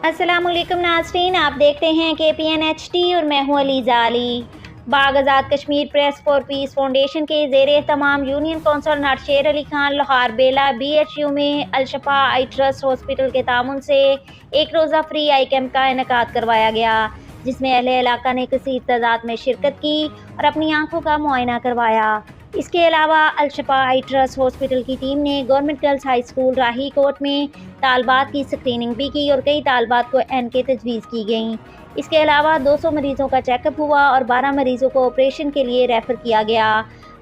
अस्सलाम वालेकुम नाज़रीन, आप देख रहे हैं KPN HD और मैं हूँ Aliza Ali. Bagh Azad Kashmir press for peace foundation के ज़ेरे तमाम यूनियन कौंसल नारशेर अली खान लोहार बेला BHU में अल-शफा आई ट्रस्ट हॉस्पिटल के तामुन से एक रोज़ा फ्री आई कैंप का इनेकाद करवाया गया, जिसमें अहले इलाका ने कसीर तादाद में शिरकत की और अपनी आंखों का मुआयना करवाया। इसके अलावा अल-शफा आई ट्रस्ट हॉस्पिटल की टीम ने गवर्नमेंट गर्ल्स हाई स्कूल राही कोट में तालबात की स्क्रीनिंग भी की और कई तालबात को एनके तजवीज़ की गई। इसके अलावा 200 मरीज़ों का चेकअप हुआ और 12 मरीज़ों को ऑपरेशन के लिए रेफ़र किया गया।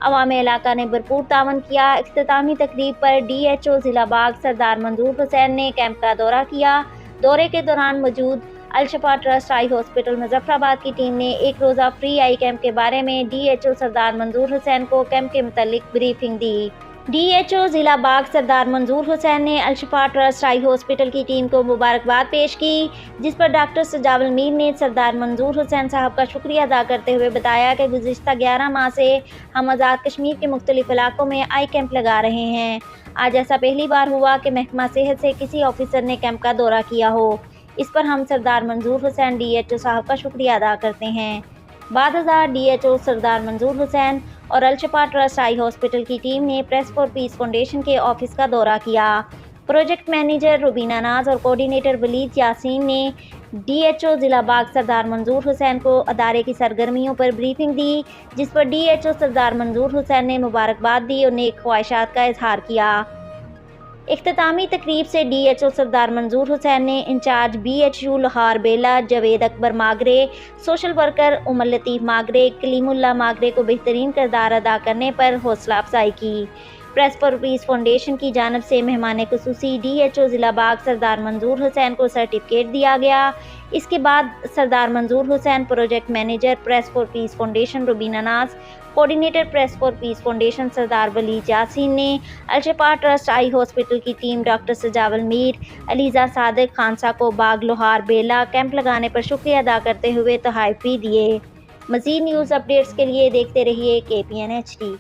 अवाम इलाका ने भरपूर तावन किया। इख्तितामी तकरीब पर DHO ज़िला बाग सरदार मंजूर हुसैन ने कैंप का दौरा किया। दौरे के दौरान मौजूद अल-शफा ट्रस्ट आई हॉस्पिटल मुजफ्फराबाद की टीम ने एक रोज़ा फ्री आई कैंप के बारे में DHO सरदार मंजूर हुसैन को कैंप के मुतालिक ब्रीफिंग दी। DHO ज़िला बाग सरदार मंजूर हुसैन ने अल-शफा ट्रस्ट आई हॉस्पिटल की टीम को मुबारकबाद पेश की, जिस पर डॉक्टर सजावल मीर ने सरदार मंजूर हुसैन साहब का शुक्रिया अदा करते हुए बताया कि गुज़िश्ता 11 माह से हम आज़ाद कश्मीर के मुख्तलिफ इलाकों में आई कैंप लगा रहे हैं। आज ऐसा पहली बार हुआ कि महकमा सेहत से किसी ऑफिसर ने कैंप का दौरा किया हो। इस पर हम सरदार मंजूर हुसैन DHO साहब का शुक्रिया अदा करते हैं। बाद DHO सरदार मंजूर हुसैन और अल-शफा ट्रस्ट आई हॉस्पिटल की टीम ने प्रेस फॉर पीस फाउंडेशन के ऑफिस का दौरा किया। प्रोजेक्ट मैनेजर रुबीना नाज और कोऑर्डिनेटर वलीद यासीन ने DHO ज़िला बाग सरदार मंजूर हुसैन को अदारे की सरगर्मियों पर ब्रीफिंग दी, जिस पर DHO सरदार मंजूर हुसैन ने मुबारकबाद दी और नेक ख्वाहिशात का इजहार किया। इख्तितामी तकरीब से DHO सरदार मंजूर हुसैन ने इंचार्ज BHU लोहार बेला जवेद अकबर मागरे, सोशल वर्कर उमर लतीफ़ मागरे, कलीमुल्लाह मागरे को बेहतरीन किरदार अदा करने पर हौसला अफजाई की। प्रेस फॉर पीस फाउंडेशन की जानिब से मेहमान खुसूसी DHO ज़िला बाग सरदार मंजूर हुसैन को सर्टिफिकेट दिया गया। इसके बाद Sardar Manzoor Hussain, project manager press for peace foundation Rubina Naz, coordinator press for peace foundation Sardar Waleed Yasin ने अल-शफा ट्रस्ट आई हॉस्पिटल की टीम डॉक्टर सजावल मीर, अलीज़ा सादिक खानसा को बाग लोहार बेला कैंप लगाने पर शुक्रिया अदा करते हुए तोहफ़े भी दिए। मज़ीद न्यूज़ अपडेट्स के लिए देखते रहिए KPN HD।